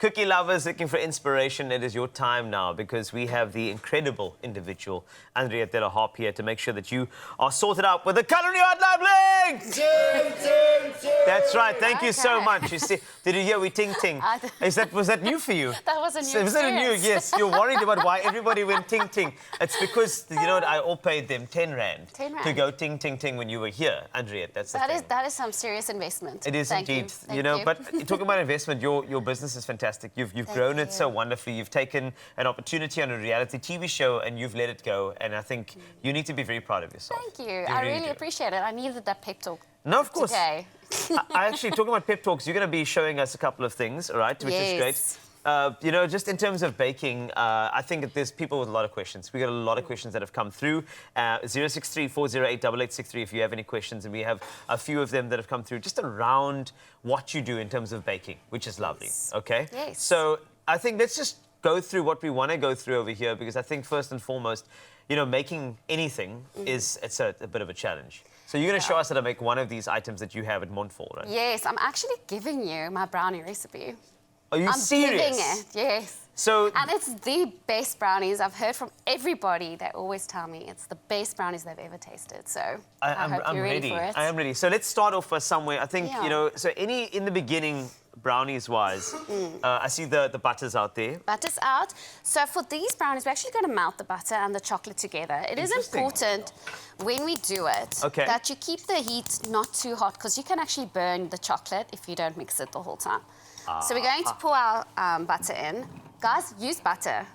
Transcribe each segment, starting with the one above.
Cookie lovers looking for inspiration, it is your time now because we have the incredible individual, Andriette Harpe, here to make sure that you are sorted out with the Culinary Hotline bling! That's right, thank you so much. You see, did you hear we ting-ting? Was that new for you? That was a new Was that a new? Yes, you're worried about why everybody went ting-ting. It's because, you know what, I all paid them 10 rand to go ting-ting-ting when you were here, Andriette, that's the thing. That is some serious investment. It is Thank indeed. You know, but talking about investment, your business is fantastic. You've grown it so wonderfully. You've taken an opportunity on a reality TV show and you've let it go. And I think you need to be very proud of yourself. Thank you. I really appreciate it. I needed that pep talk. No, of course. Today. I actually, talking about pep talks, you're going to be showing us a couple of things, all right, which is great. You know, just in terms of baking, I think there's people with a lot of questions. We got a lot of questions that have come through. 063-408-8863 if you have any questions. And we have a few of them that have come through just around what you do in terms of baking, which is lovely, okay? Yes. So I think let's just go through what we want to go through over here, because I think first and foremost, you know, making anything it's a bit of a challenge. So you're going to show us how to make one of these items that you have at Montfort, right? Yes, I'm actually giving you my brownie recipe. Are you serious? I'm giving it, yes. So, and it's the best brownies. I've heard from everybody. They always tell me it's the best brownies they've ever tasted. So I hope you're ready for it. I am ready. So let's start off somewhere. I think, you know, so in the beginning, brownies-wise, I see the butter's out there. Butter's out. So for these brownies, we're actually going to melt the butter and the chocolate together. It is important when we do it that you keep the heat not too hot, because you can actually burn the chocolate if you don't mix it the whole time. So we're going to pour our butter in. Guys, use butter.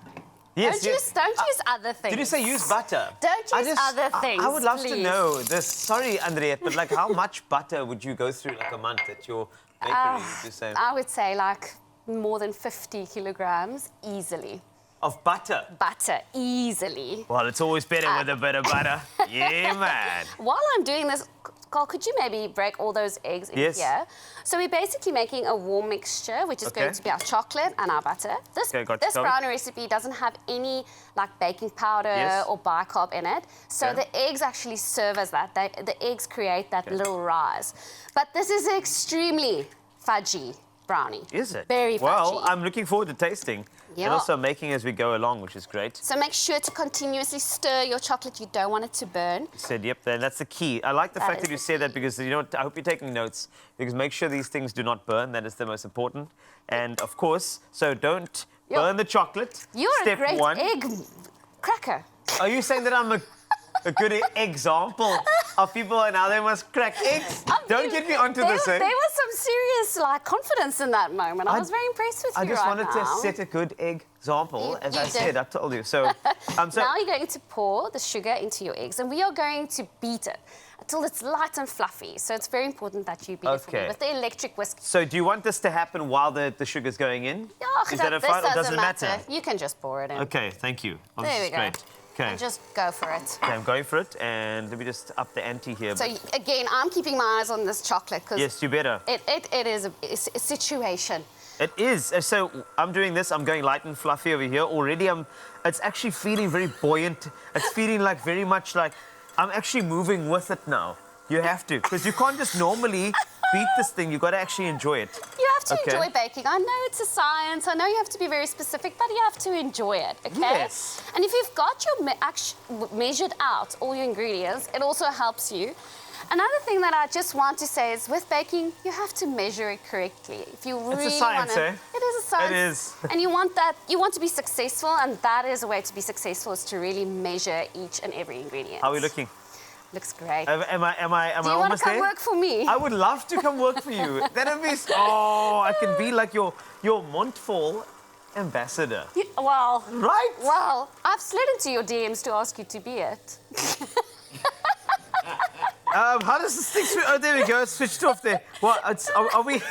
Yes, don't use other things. Did you say use butter? Don't use other things, I would love to know this. Sorry, Andriette, but like how much butter would you go through like a month at your bakery? I would say like more than 50 kilograms easily. Of butter? Butter, easily. Well, it's always better with a bit of butter. Yeah, man. While I'm doing this, Carl, could you maybe break all those eggs in here? So we're basically making a warm mixture, which is going to be our chocolate and our butter. This brownie recipe doesn't have any like baking powder or bicarb in it. So the eggs actually serve as that. The eggs create that little rise. But this is an extremely fudgy brownie. Is it? Very fudgy. Well, I'm looking forward to tasting. And also making as we go along, which is great. So make sure to continuously stir your chocolate. You don't want it to burn. You said, yep, that's the key. I like the fact that you said that, because, you know, I hope you're taking notes, because make sure these things do not burn. That is the most important. And, of course, so don't burn the chocolate. You're a great egg cracker. Are you saying that I'm a good example of people and how they must crack eggs? Don't get me onto this. There was some serious confidence in that moment. I was very impressed with you. I just wanted to set a good example, as I said. I told you. So, now you're going to pour the sugar into your eggs, and we are going to beat it until it's light and fluffy. So it's very important that you beat it for me with the electric whisk. So do you want this to happen while the sugar's going in? Yeah, is that a fun, or does it matter? You can just pour it in. Okay, thank you. There we go. Great. Okay. And just go for it. Okay, I'm going for it, and let me just up the ante here. So again, I'm keeping my eyes on this chocolate, because yes, you better. It is a situation. It is. So I'm doing this. I'm going light and fluffy over here. Already, it's actually feeling very buoyant. It's feeling like very much like I'm actually moving with it now. You have to, because you can't just normally beat this thing. You've got to actually enjoy it. You have to enjoy baking. I know it's a science. I know you have to be very specific, but you have to enjoy it, okay? Yes. And if you've got your measured out all your ingredients, it also helps you. Another thing that I just want to say is, with baking, you have to measure it correctly. If you really it's a science, It is a science. It is. And you want to be successful, and that is a way to be successful, is to really measure each and every ingredient. How are we looking? Looks great. Am I almost there? Do you want to come work for me? I would love to come work for you. That'd be... Oh, I can be like your Montfort ambassador. Well... Right? Well, I've slid into your DMs to ask you to be it. How does this thing switch? Oh, there we go. It's switched off there. What? Are we...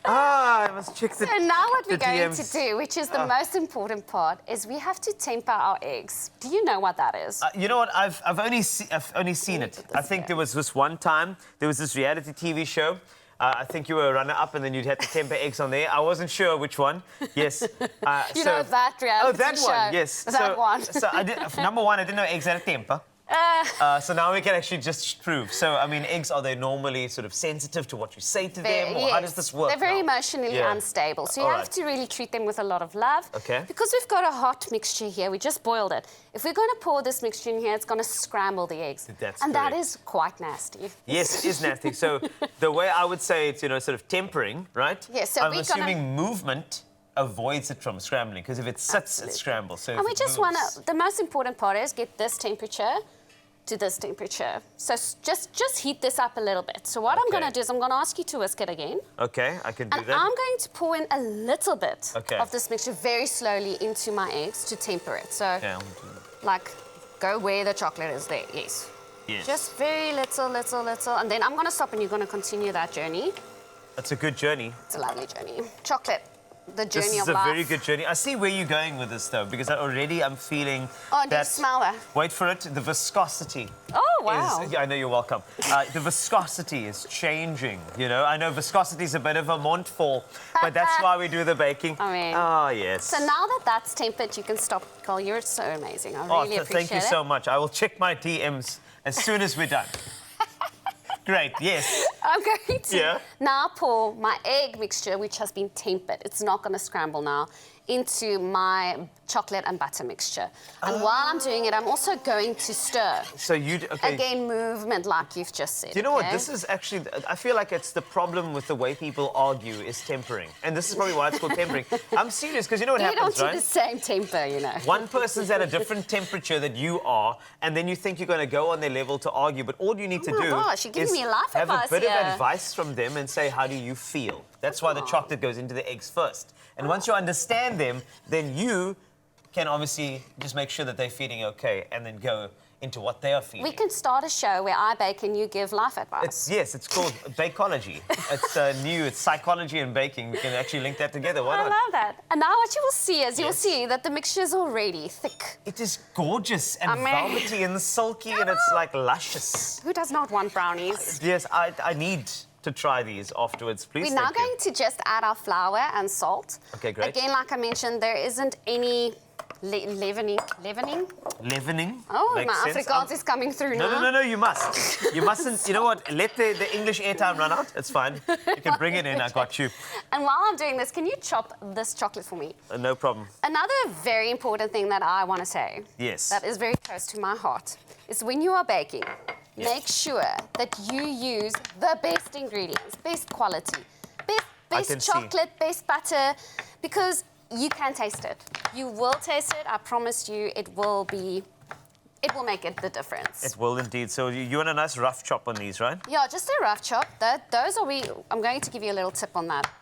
I must check the So now what we're going DMs. to do, which is the most important part, is we have to temper our eggs. Do you know what that is? You know what? I've only seen it. I think there was this one time, there was this reality TV show. I think you were a runner-up, and then you'd have to temper eggs on there. I wasn't sure which one. Yes. You know that reality show? Oh, that one, yes. That one. So I did, number one, I didn't know eggs had a temper. So now we can actually just prove. So, I mean, eggs, are they normally sort of sensitive to what you say to them? Or how does this work? They're very emotionally unstable. So you have to really treat them with a lot of love. Okay. Because we've got a hot mixture here, we just boiled it. If we're going to pour this mixture in here, it's going to scramble the eggs. That is quite nasty. Yes, it is nasty. So the way I would say it's, sort of tempering, right? Yes, so I'm assuming movement avoids it from scrambling, because if it sits, it scrambles. So and we just want to, the most important part is get this temperature to this temperature. So just heat this up a little bit. So what I'm going to do is I'm going to ask you to whisk it again. Okay, I can do that. And I'm going to pour in a little bit of this mixture very slowly into my eggs to temper it. So, like, go where the chocolate is there, yes. Just very little, and then I'm going to stop and you're going to continue that journey. That's a good journey. It's a lovely journey. Chocolate. The journey of life. This is a very good journey. I see where you're going with this, though, because already I'm feeling do you smell that? Wait for it. The viscosity. Oh, wow. I know, you're welcome. The viscosity is changing, I know viscosity is a bit of a montfort, but that's why we do the baking. I mean... Oh, yes. So now that that's tempered, you can stop. Carl, you're so amazing. I really appreciate it. Thank you so much. I will check my DMs as soon as we're done. Great, yes. I'm going to now pour my egg mixture, which has been tempered. It's not going to scramble now, into my chocolate and butter mixture. And while I'm doing it, I'm also going to stir. So Again, movement, like you've just said. Do you know what? This is actually, I feel like it's the problem with the way people argue is tempering. And this is probably why it's called tempering. I'm serious, because you know what happens, right? We don't do the same temper, One person's at a different temperature that you are, and then you think you're going to go on their level to argue, but all you need to do is me life have advice a bit of advice from them and say, how do you feel? That's why the chocolate goes into the eggs first. And once you understand them, then you can obviously just make sure that they're feeling okay and then go into what they are feeling. We can start a show where I bake and you give life advice. It's called Bakeology. It's new, it's psychology and baking. We can actually link that together. Why not? I love that. And now what you will see is you'll see that the mixture is already thick. It is gorgeous and velvety and silky and it's like luscious. Who does not want brownies? Yes, I need to try these afterwards, please. We're now going to just add our flour and salt. Okay, great. Again, like I mentioned, there isn't any leavening. Leavening? Oh, my Afrikaans is coming through now. No, you must. You mustn't, you know what, let the English airtime run out. It's fine. You can bring it in, I got you. And while I'm doing this, can you chop this chocolate for me? No problem. Another very important thing that I want to say, that is very close to my heart, is when you are baking, make sure that you use the best ingredients, best quality, best chocolate, best butter, because you can taste it. You will taste it. I promise you, it will make it the difference. It will indeed. So you want a nice rough chop on these, right? Yeah, just a rough chop. I'm going to give you a little tip on that.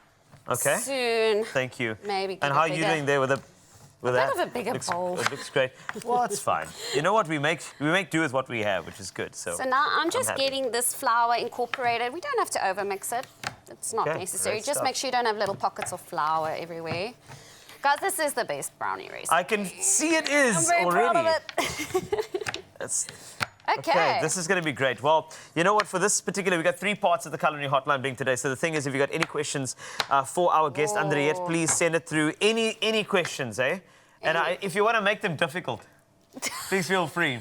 Okay. Soon. Thank you. Maybe. And how are you doing there with that? Of a bigger bowl. It looks great. Well, it's fine. You know what? We make do with what we have, which is good. So now I'm just getting this flour incorporated. We don't have to overmix it. It's not necessary. Just make sure you don't have little pockets of flour everywhere. Guys, this is the best brownie recipe. I can see it is I'm very already. proud of it. Okay, this is going to be great. Well, you know what? For this particular, we've got 3 parts of the Culinary Hotline being today. So the thing is, if you've got any questions for our guest, Andriette, please send it through. Any questions, eh? And if you want to make them difficult, please feel free.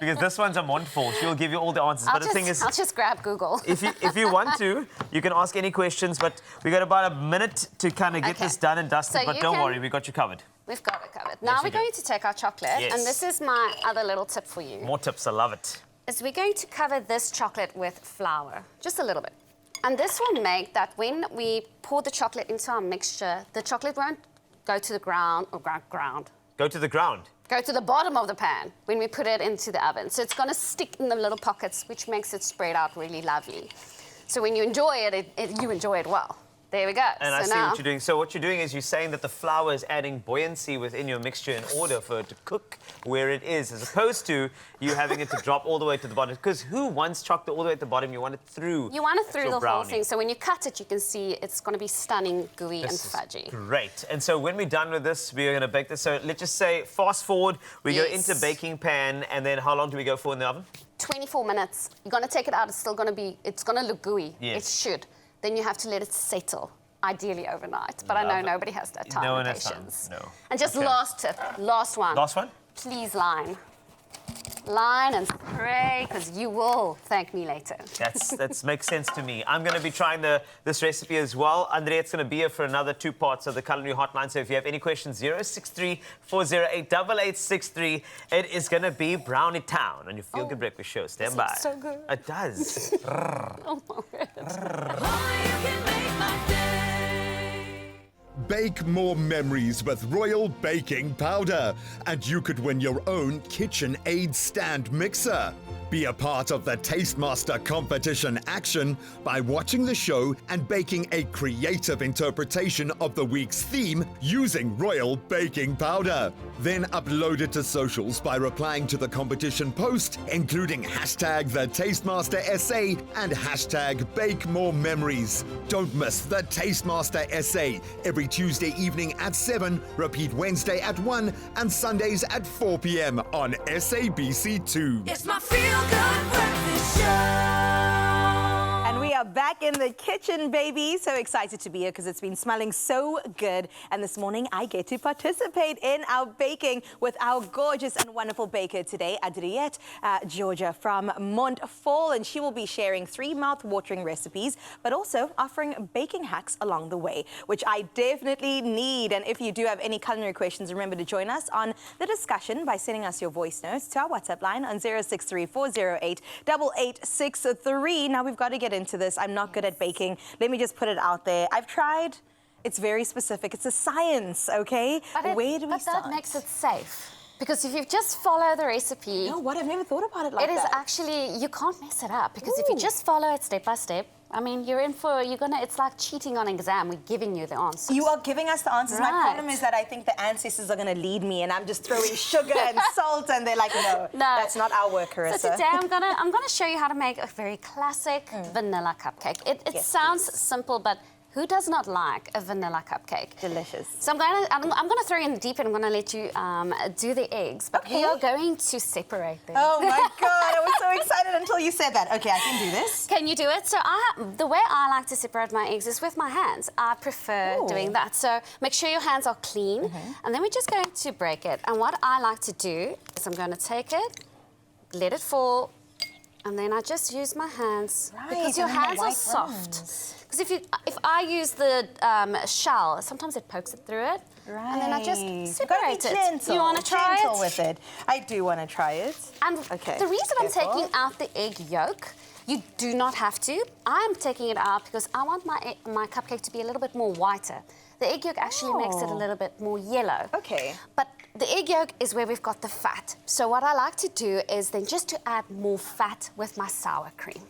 Because this one's a montfort. She'll give you all the answers. But the thing is, I'll just grab Google. if you want to, you can ask any questions. But we got about a minute to kind of get this done and dusted. But don't worry, we got you covered. We've got it covered. Now we're going to take our chocolate. And this is my other little tip for you. More tips, I love it. We're going to cover this chocolate with flour, just a little bit. And this will make that when we pour the chocolate into our mixture, the chocolate won't go to the ground or ground. Go to the ground. Go to the bottom of the pan when we put it into the oven. So it's going to stick in the little pockets, which makes it spread out really lovely. So when you enjoy it, you enjoy it well. There we go. And I see what you're doing. So what you're doing is you're saying that the flour is adding buoyancy within your mixture in order for it to cook where it is, as opposed to you having it to drop all the way to the bottom. Because who wants chocolate all the way at the bottom? You want it through. You want it through the whole thing. So when you cut it, you can see it's going to be stunning, gooey and fudgy. Great. And so when we're done with this, we're going to bake this. So let's just say, fast forward, we go into baking pan, and then how long do we go for in the oven? 24 minutes. You're going to take it out. It's still going to look gooey. Yes. It should. Then you have to let it settle, ideally overnight. But I know nobody has that time and patience. No. And just last tip, last one. Last one? Please line. line and spray, because you will thank me later. That makes sense to me. I'm going to be trying this recipe as well. Andriette's going to be here for another 2 parts of the Culinary Hotline. So if you have any questions, 063-408-8863. It is going to be Brownie Town on your Feel Good Breakfast Show. Stand by. So good. It does. Oh my word. Bake more memories with Royal Baking Powder, and you could win your own KitchenAid stand mixer. Be a part of the Tastemaster competition action by watching the show and baking a creative interpretation of the week's theme using Royal Baking Powder. Then upload it to socials by replying to the competition post, including hashtag the Tastemaster SA and hashtag Bake More Memories. Don't miss the Tastemaster SA every Tuesday evening at 7, repeat Wednesday at 1, and Sundays at 4 p.m. on SABC2. It's my Feel Good Breakfast Show. And we are back in the kitchen, baby. So excited to be here because it's been smelling so good. And this morning, I get to participate in our baking with our gorgeous and wonderful baker today, Andriette, Georgia from Montfall. And she will be sharing 3 mouth-watering recipes, but also offering baking hacks along the way, which I definitely need. And if you do have any culinary questions, remember to join us on the discussion by sending us your voice notes to our WhatsApp line on 063-408-8863. Now, we've got to get into this. I'm not good at baking. Let me just put it out there. I've tried. It's very specific. It's a science, okay? Where do we start? But that makes it safe. Because if you just follow the recipe... You know what? I've never thought about it like that. It is actually... You can't mess it up. Because if you just follow it step by step, I mean, it's like cheating on an exam. We're giving you the answers. You are giving us the answers. Right. My problem is that I think the ancestors are going to lead me and I'm just throwing sugar and salt and they're like, no, that's not our work, Carissa. So today I'm gonna show you how to make a very classic vanilla cupcake. It sounds simple, but who does not like a vanilla cupcake? Delicious. So I'm gonna throw you in the deep end. I'm gonna let you do the eggs, but we are going to separate them. Oh my God, I was so excited until you said that. Okay, I can do this. Can you do it? So the way I like to separate my eggs is with my hands. I prefer doing that. So make sure your hands are clean, and then we're just going to break it. And what I like to do is I'm going to take it, let it fall, and then I just use my hands because your hands are soft. Because if I use the shell, sometimes it pokes it through it. Right. And then I just separate it. Gentle, you want to try gentle with it? I do want to try it. And the reason I'm taking out the egg yolk, you do not have to. I'm taking it out because I want my cupcake to be a little bit more whiter. The egg yolk actually makes it a little bit more yellow. Okay. But the egg yolk is where we've got the fat. So what I like to do is then just to add more fat with my sour cream.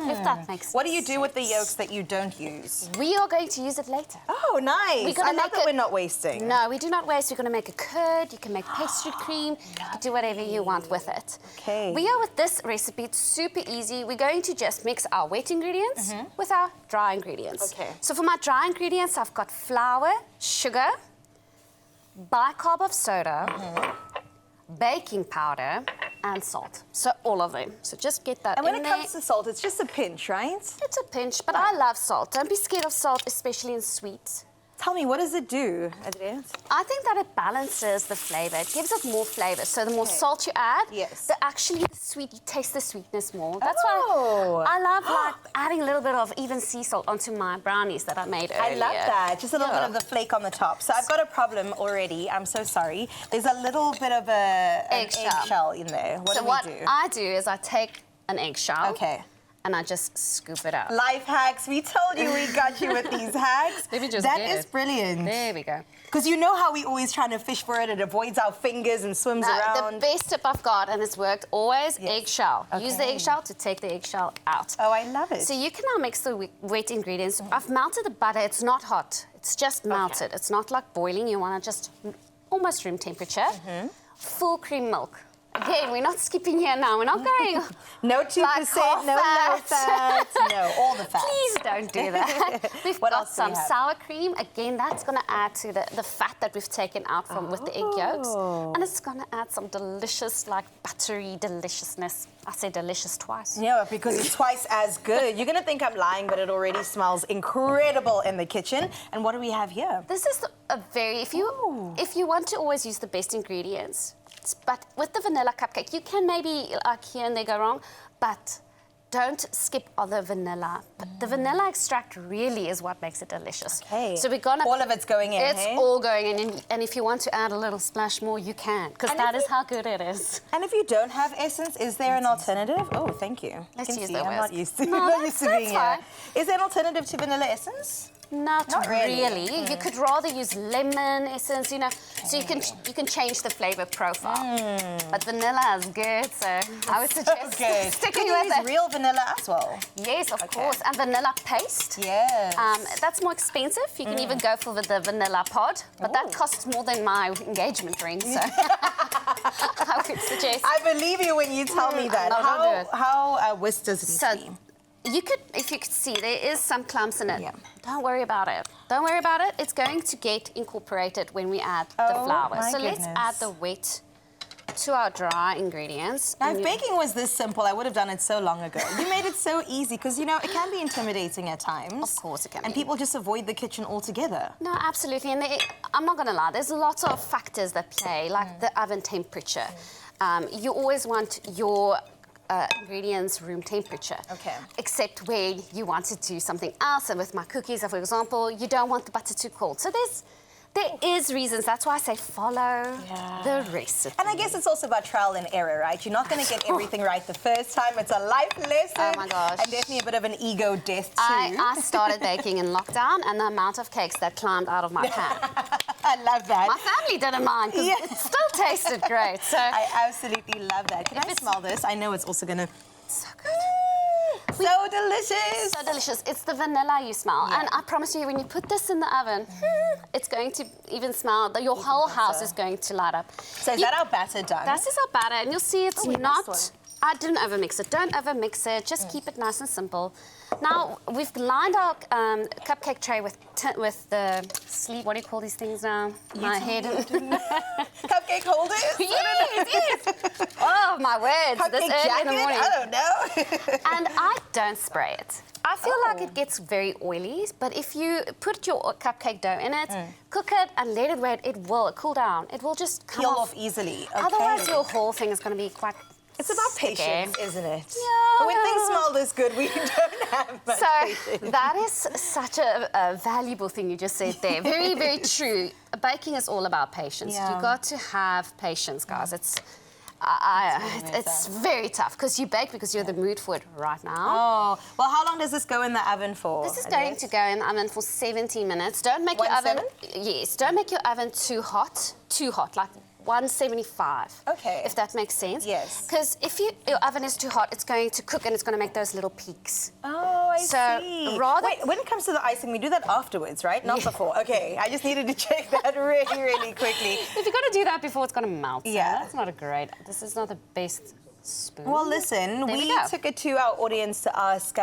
If that makes sense. What do you do with the yolks that you don't use? We are going to use it later. Oh, nice. I love that we're not wasting. No, we do not waste. We're going to make a curd. You can make pastry cream. You can do whatever you want with it. Okay. We are with this recipe. It's super easy. We're going to just mix our wet ingredients with our dry ingredients. Okay. So for my dry ingredients, I've got flour, sugar, bicarb of soda, baking powder, and salt. So all of them. So just get that in there. And when it comes to salt, it's just a pinch, right? It's a pinch, but I love salt. Don't be scared of salt, especially in sweets. Tell me, what does it do, Andriette? I think that it balances the flavour. It gives it more flavour. So the more salt you add, you taste the sweetness more. That's why I love like adding a little bit of even sea salt onto my brownies that I made earlier. I love that. Just a little bit of the flake on the top. So I've got a problem already. I'm so sorry. There's a little bit of an eggshell in there. What do we do? I do is I take an eggshell. Okay. And I just scoop it out. Life hacks. We told you we got you with these hacks. That is brilliant. There we go. Because you know how we always trying to fish for it. It avoids our fingers and swims around. The best tip I've got, and it's worked always, eggshell. Okay. Use the eggshell to take the eggshell out. Oh, I love it. So you can now mix the wet ingredients. I've melted the butter. It's not hot. It's just melted. It's not like boiling. You want to just almost room temperature. Full cream milk. Again, we're not skipping here now. We're not going... No 2%, no low fat. No, all the fat. Please don't do that. We've got some sour cream. Again, that's going to add to the fat that we've taken out from with the egg yolks. And it's going to add some delicious, like, buttery deliciousness. I say delicious twice. Yeah, because it's twice as good. You're going to think I'm lying, but it already smells incredible in the kitchen. And what do we have here? This is a very... If you want to always use the best ingredients, But with the vanilla cupcake, you can maybe like here and there go wrong, but don't skip all the vanilla. But the vanilla extract really is what makes it delicious. Okay. So we're gonna... All of it's going in, It's all going in. And if you want to add a little splash more, you can. Because that is how good it is. And if you don't have essence, is there an alternative? Oh, thank you. Let's use the I'm whisk. not used to, No, not used to being fine. here. Is there an alternative to vanilla essence? Not really. You could rather use lemon essence, you know, so you can change the flavor profile. But vanilla is good, so I would suggest sticking with it. Real vanilla as well. Yes, of course, and vanilla paste. Yes. That's more expensive. You can even go for the vanilla pod, but that costs more than my engagement ring, so I would suggest. I believe you when you tell me that. No, don't do it. How whisk does it need to be? You could, if you could see, there is some clumps in it. Yeah. Don't worry about it. Don't worry about it. It's going to get incorporated when we add the flour. So let's add the wet to our dry ingredients. Now, if baking was this simple, I would have done it so long ago. You made it so easy because, you know, it can be intimidating at times. Of course it can be. And people just avoid the kitchen altogether. No, absolutely. And I'm not going to lie, there's lots of factors that play, like the oven temperature. You always want your ingredients room temperature. Okay. Except where you want to do something else. And with my cookies, for example, you don't want the butter too cold. So there is reasons. That's why I say follow the recipe. And I guess it's also about trial and error, right? You're not going to get everything right the first time. It's a life lesson. Oh, my gosh. And definitely a bit of an ego death, too. I started baking in lockdown, and the amount of cakes that climbed out of my pan. I love that. My family didn't mind, because it still tasted great. So I absolutely love that. Can I smell this? I know it's also going to... So good. So delicious. So delicious. It's the vanilla you smell. And I promise you, when you put this in the oven, it's going to even smell, your whole house is going to light up. So is that our batter done? This is our batter, and you'll see it's not... I didn't overmix it. Don't overmix it. Just keep it nice and simple. Now, we've lined our cupcake tray with the sleeve. What do you call these things now? My head. Cupcake holders? Yes. Oh, my words. Cupcake this early in the morning. I don't know. And I don't spray it. I feel like it gets very oily, but if you put your cupcake dough in it, cook it and let it wait, it will cool down. It will just come Peel off easily. Okay. Otherwise, your whole thing is going to be quite... It's about patience, isn't it? Yeah. But when things smell this good, we don't have much patience. That is such a valuable thing you just said there. Very, very true. Baking is all about patience. Yeah. You've got to have patience, guys. It's very tough because you bake because you're in the mood for it right now. Oh, well, how long does this go in the oven for? This is going to go in the oven for 17 minutes. Don't make your oven... Yes, don't make your oven too hot, like 175. Okay. If that makes sense. Yes. Because if your oven is too hot, it's going to cook and it's going to make those little peaks. Oh, I see. Rather... Wait, when it comes to the icing, we do that afterwards, right? Not before. Okay, I just needed to check that really, really quickly. If you're going to do that before, it's going to melt. Yeah. That's not a great... This is not the best spoon. Well, listen, we took it to our audience to ask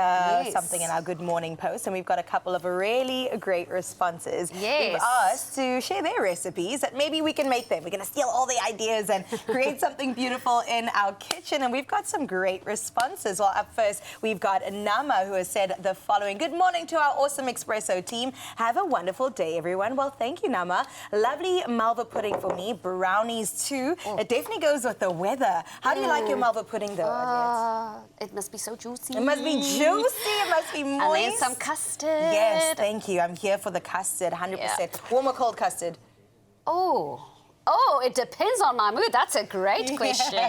something in our Good Morning post, and we've got a couple of really great responses. Yes. We've asked to share their recipes that maybe we can make them. We're going to steal all the ideas and create something beautiful in our kitchen, and we've got some great responses. Well, up first, we've got Nama, who has said the following. Good morning to our awesome Expresso team. Have a wonderful day, everyone. Well, thank you, Nama. Lovely Malva pudding for me. Brownies, too. It definitely goes with the weather. How do you like your Malva pudding, though, Andriette? It must be so juicy. It must be juicy. It must be moist. And then some custard. Yes, thank you. I'm here for the custard, 100%. Yeah. Warm or cold custard? Oh, it depends on my mood. That's a great question.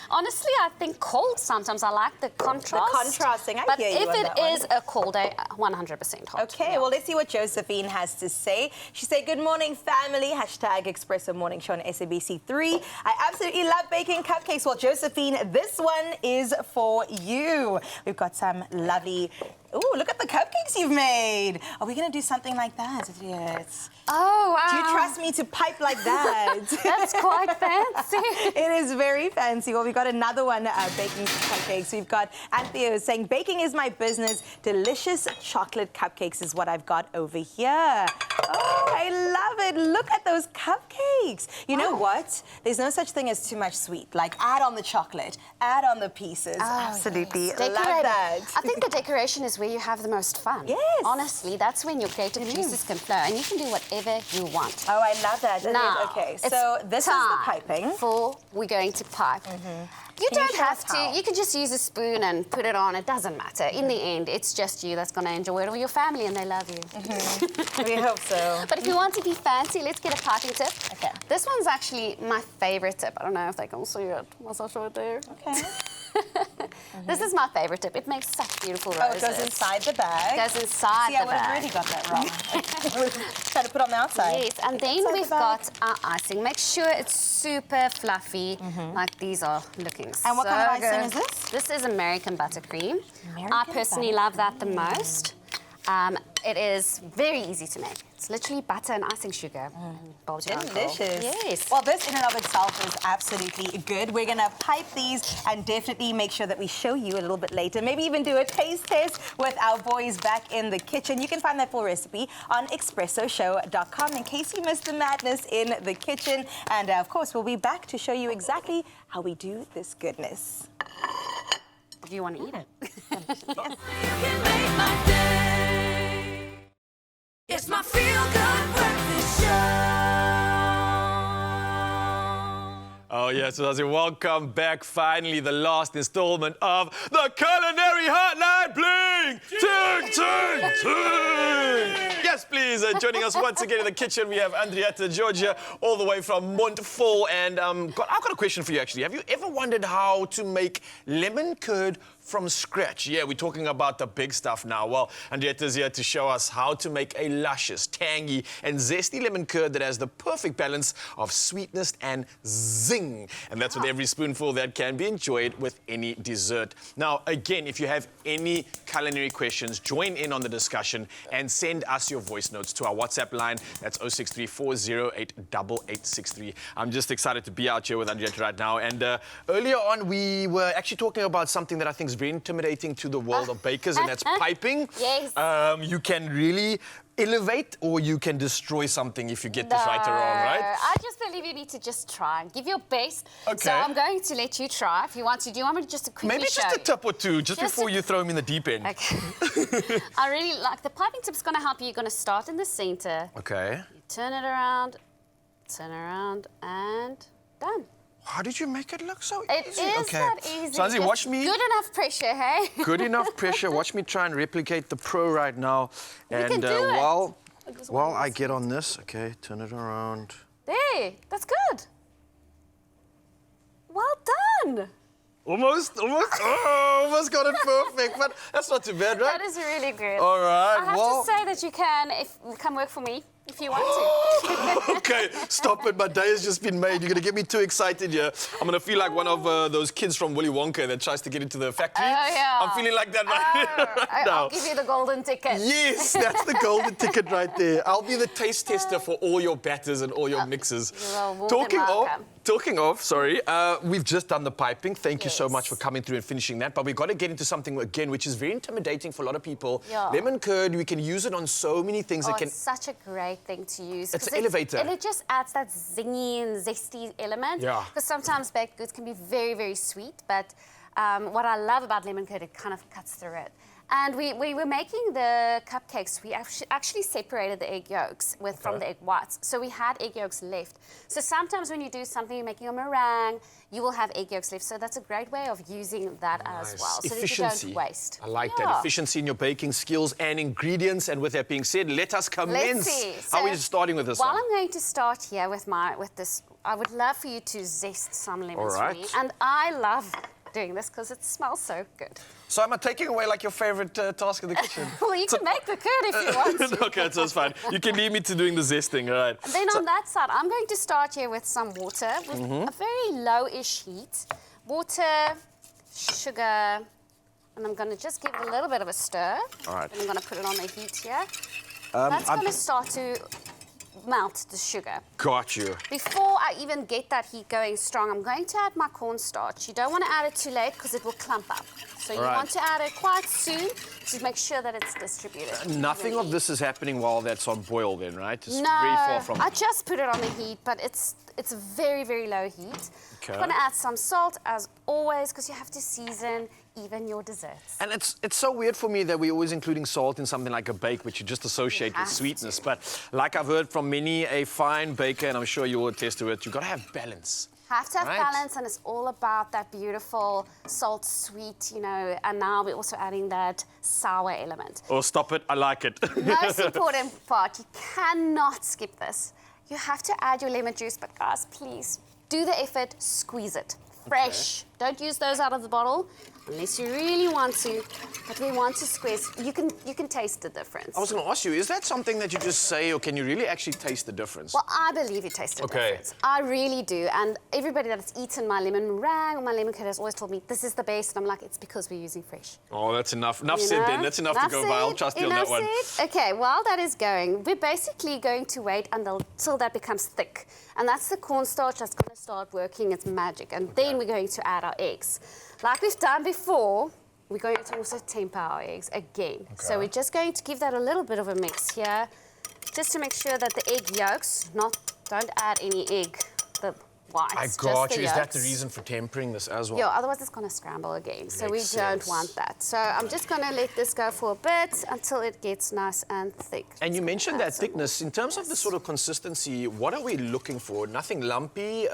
Honestly, I think cold sometimes. I like the contrast. The contrasting, I hear you on that one. But if it is a cold day, 100% hot. Okay, well, let's see what Josephine has to say. She said, good morning, family. Hashtag Expresso Morning Show on SABC3. I absolutely love baking cupcakes. Well, Josephine, this one is for you. We've got some lovely... Ooh, look at the cupcakes you've made. Are we going to do something like that? Yes. Oh, wow. Do you trust me to pipe like that? That's quite fancy. It is very fancy. Well, we've got another one, baking cupcakes. We've got Anthea saying, baking is my business. Delicious chocolate cupcakes is what I've got over here. Oh, I love it. Look at those cupcakes. cupcakes. You know what? There's no such thing as too much sweet. Like, add on the chocolate, add on the pieces. Absolutely. Yes. Love that. I think the decoration is where you have the most fun. Yes. Honestly, that's when your creative juices can flow, and you can do whatever you want. Oh, I love that. Now, Okay, so this is the piping. We're going to pipe. You don't have to. You can just use a spoon and put it on. It doesn't matter. In the end, it's just you that's going to enjoy it, or your family, and they love you. We hope so. But if you want to be fancy, let's get a piping tip. Okay. This one's actually my favorite tip. I don't know if they can see it. Must I show it there? Okay. This is my favorite tip. It makes such beautiful roses. Oh, it goes inside the bag. It goes inside See, the bag. I would have really got that wrong. Trying to put on the outside. Yes, and then we've got our icing. Make sure it's super fluffy, like these are looking so And what kind of icing good. is this? This is American buttercream. I American personally love that the most. It is very easy to make. It's literally butter and icing sugar. Delicious. Yes. Well, this in and of itself is absolutely good. We're going to pipe these and definitely make sure that we show you a little bit later. Maybe even do a taste test with our boys back in the kitchen. You can find that full recipe on expressoshow.com in case you missed the madness in the kitchen. And, of course, we'll be back to show you exactly how we do this goodness. Do you want to eat it? You can make my day. It's my feel-good breakfast show. Oh, yes, Zesty, welcome back. Finally, the last installment of the Culinary Hotline. Bling! Ting, ting, ting! Yes, please. Joining us once again in the kitchen, we have Andriette, Georgia, all the way from Montfort. And I've got a question for you, actually. Have you ever wondered how to make lemon curd from scratch? Yeah, we're talking about the big stuff now. Well, Andriette is here to show us how to make a luscious, tangy, and zesty lemon curd that has the perfect balance of sweetness and zing. And that's with every spoonful that can be enjoyed with any dessert. Now, again, if you have any culinary questions, join in on the discussion and send us your voice notes to our WhatsApp line. That's 063-408-8863. I'm just excited to be out here with Andriette right now. And earlier on, we were actually talking about something that I think is very intimidating to the world of bakers, and that's piping. Yes. You can really elevate or you can destroy something if you get this right or wrong, right? I just believe you need to just try and give your best. Okay. So I'm going to let you try if you want to. Do you want me to just quickly Maybe show just a you? tip or two, just before you throw me in the deep end. Okay. I really like the piping tip's going to help you. You're going to start in the center. Okay. You turn it around, and done. How did you make it look so It easy? is Okay. that easy. Zesty, Just watch me. Good enough pressure, hey? Good enough pressure. Watch me try and replicate the pro right now. And can do it. while I get on this, okay, turn it around. There, that's good. Well done. Almost got it perfect, but that's not too bad, right? That is really good. All right, I have to say that you can come work for me if you want to. Okay, stop it. My day has just been made. You're going to get me too excited here. I'm going to feel like one of those kids from Willy Wonka that tries to get into the factory. Oh, yeah. I'm feeling like that right now. I'll give you the golden ticket. Yes, that's the golden ticket right there. I'll be the taste tester for all your batters and all your mixes. You're more than welcome. Talking of, we've just done the piping. Thank you so much for coming through and finishing that. But we've got to get into something again, which is very intimidating for a lot of people. Yeah. Lemon curd, we can use it on so many things. It's such a great thing to use. It's an elevator. And it just adds that zingy and zesty element. Yeah. Because sometimes baked goods can be very, very sweet. But what I love about lemon curd, it kind of cuts through it. And we were making the cupcakes. We actually separated the egg yolks from the egg whites. So we had egg yolks left. So sometimes when you do something, you're making a meringue, you will have egg yolks left. So that's a great way of using that as well. So Efficiency. that you don't waste. I like that. Efficiency in your baking skills and ingredients. And with that being said, let us commence. Let's see. How are we starting with this one? I'm going to start here with this, I would love for you to zest some lemons for me. And I love doing this because it smells so good. So am I taking away like your favorite task in the kitchen? Well, you can make the curd if you want to. Okay, so it's fine. You can leave me to doing the zesting, all right? And then on that side, I'm going to start here with some water with a very low-ish heat. Water, sugar, and I'm going to just give it a little bit of a stir. All right. And I'm going to put it on the heat here. That's going to start to melt the sugar. Got you. Before I even get that heat going strong, I'm going to add my cornstarch. You don't want to add it too late because it will clump up. So you want to add it quite soon to make sure that it's distributed. Nothing of this is happening while that's on boil then, right? It's no, very far from... I just put it on the heat, but it's very, very low heat. Okay. I'm going to add some salt as always because you have to season even your desserts. And it's so weird for me that we're always including salt in something like a bake, which you just associate with sweetness. But like I've heard from many a fine baker, and I'm sure you will attest to it, you've got to have balance. Have to have balance, and it's all about that beautiful salt, sweet, you know, and now we're also adding that sour element. Oh, stop it. I like it. Most important part, you cannot skip this. You have to add your lemon juice, but guys, please do the effort, squeeze it. Fresh. Okay. Don't use those out of the bottle unless you really want to. But we want to squeeze. You can taste the difference. I was going to ask you, is that something that you just say, or can you really actually taste the difference? Well, I believe you taste the difference. I really do. And everybody that's eaten my lemon meringue or my lemon curd has always told me this is the best. And I'm like, it's because we're using fresh. Oh, that's enough. Enough said, then. That's enough to go by. I'll trust you on that one. Okay, while that is going, we're basically going to wait until that becomes thick. And that's the cornstarch that's going to start working its magic. And then we're going to add our eggs. Like we've done before, we're going to also temper our eggs again. Okay. So we're just going to give that a little bit of a mix here, just to make sure that the egg yolks, don't add any egg, the whites. I got you. Is that the reason for tempering this as well? Yeah, otherwise it's going to scramble again. So we don't want that. So I'm just going to let this go for a bit until it gets nice and thick. And you mentioned that thickness. In terms of the sort of consistency, what are we looking for? Nothing lumpy?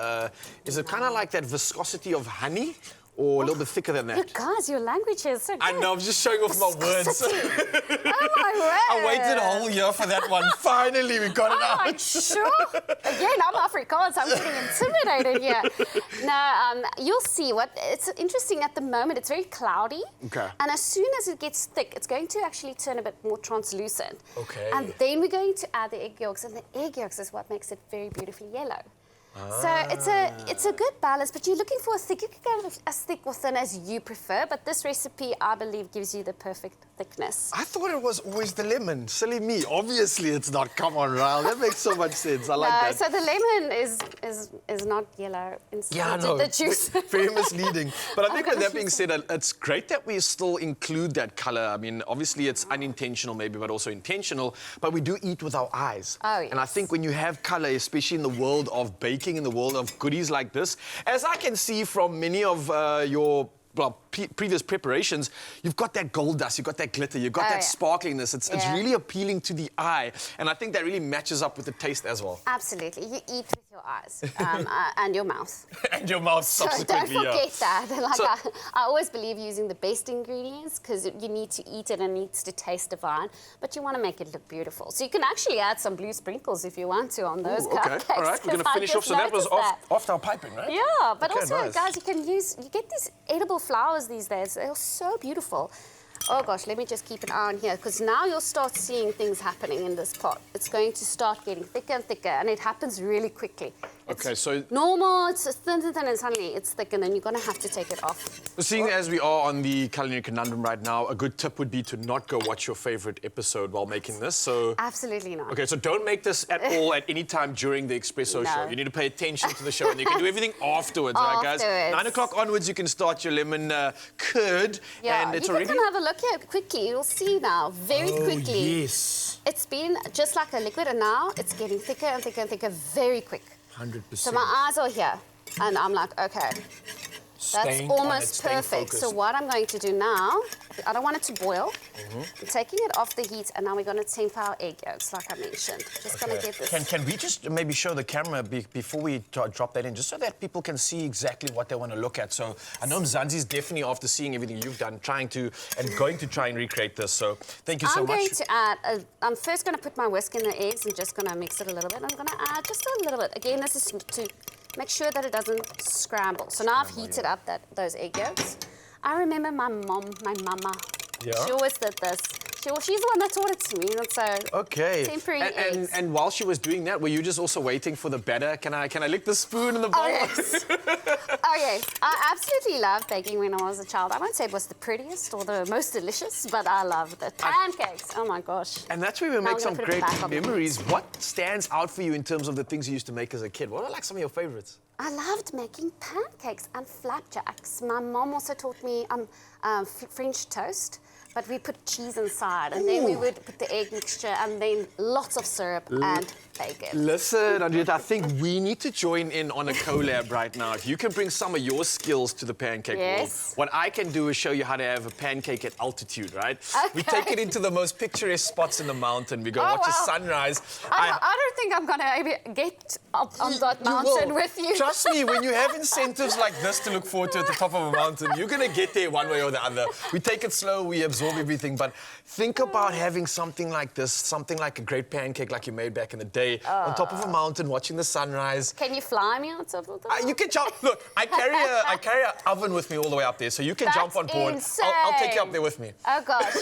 Is it kind of like that viscosity of honey? Or a little bit thicker than that? You guys, your language is so good. I know, I'm just showing off my words. Oh, my word. I waited a whole year for that one. Finally, we got it out. I'm sure. Again, I'm Afrikaans, I'm getting intimidated here. No, you'll see. It's interesting at the moment, it's very cloudy. Okay. And as soon as it gets thick, it's going to actually turn a bit more translucent. Okay. And then we're going to add the egg yolks, and the egg yolks is what makes it very beautifully yellow. So it's a good balance, but you're looking for a thick. You can go as thick or thin as you prefer, but this recipe, I believe, gives you the perfect thickness. I thought it was always the lemon. Silly me. Obviously, it's not. Come on, Raul. That makes so much sense. I like that. So the lemon is not yellow. Yeah, no. The juice. Very misleading. But I think with that being said, it's great that we still include that color. I mean, obviously, it's unintentional maybe, but also intentional. But we do eat with our eyes. Oh, yes. And I think when you have color, especially in the world of baking, in the world of goodies like this, as I can see from many of your previous preparations, you've got that gold dust, you've got that glitter, you've got that sparkliness. It's really appealing to the eye, and I think that really matches up with the taste as well. Absolutely. You eat with your eyes and your mouth. And your mouth subsequently, so don't forget that. Like I always believe using the best ingredients because you need to eat it and it needs to taste divine, but you want to make it look beautiful. So you can actually add some blue sprinkles if you want to on those cupcakes. All right, we're going to finish off. So that was off our piping, right? Yeah, but also, guys, you get these edible flowers these days. They're so beautiful. Oh gosh, let me just keep an eye on here because now you'll start seeing things happening in this pot. It's going to start getting thicker and thicker, and it happens really quickly. Okay, so normal, it's thin, and suddenly it's thick, and then you're going to have to take it off. Seeing as we are on the Culinary Conundrum right now, a good tip would be to not go watch your favorite episode while making this. So absolutely not. Okay, so don't make this at all at any time during the Expresso show. You need to pay attention to the show, and you can do everything afterwards, right, guys? 9 o'clock onwards, you can start your lemon curd, and it's already. You can have a look here quickly. You'll see now, very quickly. Yes. It's been just like a liquid, and now it's getting thicker and thicker and thicker, very quick. 100%. So my eyes are here, and I'm like, okay, that's almost perfect. So what I'm going to do now, I don't want it to boil. I'm taking it off the heat, and now we're going to temper our egg yolks, like I mentioned. Just going to get this. Can we just maybe show the camera before we drop that in, just so that people can see exactly what they want to look at? So I know Mzansi's definitely, after seeing everything you've done, going to try and recreate this. So thank you so much. I'm going to add, I'm first going to put my whisk in the eggs and just going to mix it a little bit. I'm going to add just a little bit. Again, this is to make sure that it doesn't scramble. So now I've heated up those egg yolks. I remember my mama, she always did this. She's the one that taught it to me, so Okay. temporary eggs. And while she was doing that, were you just also waiting for the batter? Can I lick the spoon in the bowl? Oh, yes. Oh, yes. I absolutely loved baking when I was a child. I won't say it was the prettiest or the most delicious, but I loved it. Pancakes, oh my gosh. And that's where we Now make I'm some gonna put it great back on the memories. What stands out for you in terms of the things you used to make as a kid? What are like some of your favorites? I loved making pancakes and flapjacks. My mom also taught me French toast, but we put cheese inside, and then we would put the egg mixture, and then lots of syrup and bacon. Listen, Andriette, I think we need to join in on a collab right now. If you can bring some of your skills to the pancake world, what I can do is show you how to have a pancake at altitude, right? Okay. We take it into the most picturesque spots in the mountain. We go watch a sunrise. I don't think I'm going to get up on that mountain with you. Trust me, when you have incentives like this to look forward to at the top of a mountain, you're going to get there one way or the other. We take it slow, we absorb everything, but think about having something like this, something like a great pancake like you made back in the day, on top of a mountain, watching the sunrise. Can you fly me on top of that? You can jump. Look, I carry an oven with me all the way up there, so you can jump on board. Insane. I'll take you up there with me. Oh gosh,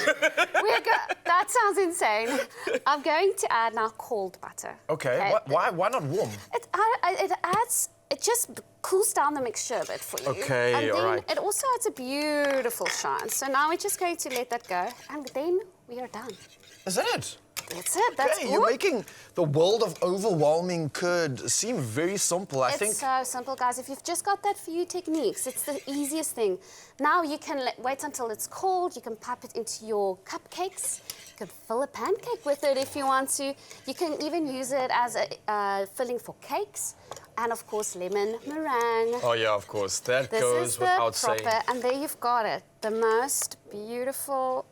that sounds insane. I'm going to add now cold butter. Okay. Why not warm? It just cools down the mixture a bit for you. Okay, and then all right. it also adds a beautiful shine. So now we're just going to let that go, and then we are done. Is that it? That's it. That's Okay, you're making the world of overwhelming curd seem very simple. I think. It's so simple, guys. If you've just got that few techniques, it's the easiest thing. Now you can wait until it's cold. You can pipe it into your cupcakes. You can fill a pancake with it if you want to. You can even use it as a filling for cakes. And of course, lemon meringue. Oh yeah, of course. That This goes is the without proper, saying. and there you've got it. The most beautiful.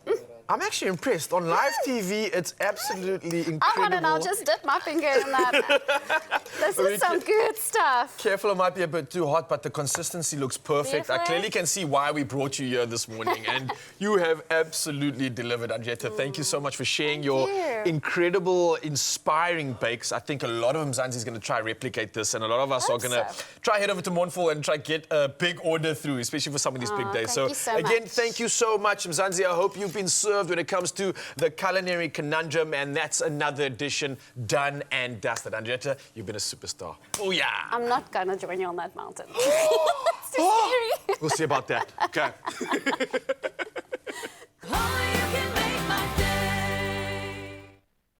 I'm actually impressed. On live TV, it's absolutely incredible. I want to now just dip my finger in that. This is some good stuff. Careful, it might be a bit too hot, but the consistency looks perfect. I clearly can see why we brought you here this morning, and you have absolutely delivered, Andriette. Thank you so much for sharing your incredible, inspiring bakes. I think a lot of Mzansi is going to try replicate this, and a lot of us are going to try head over to Mournful and try get a big order through, especially for some of these big days. Thank you so again, much. thank you so much, Mzansi. I hope you've been served when it comes to the Culinary Conundrum, and that's another edition done and dusted. Andriette, you've been a superstar. Oh yeah! I'm not going to join you on that mountain. It's too scary. We'll see about that. Okay.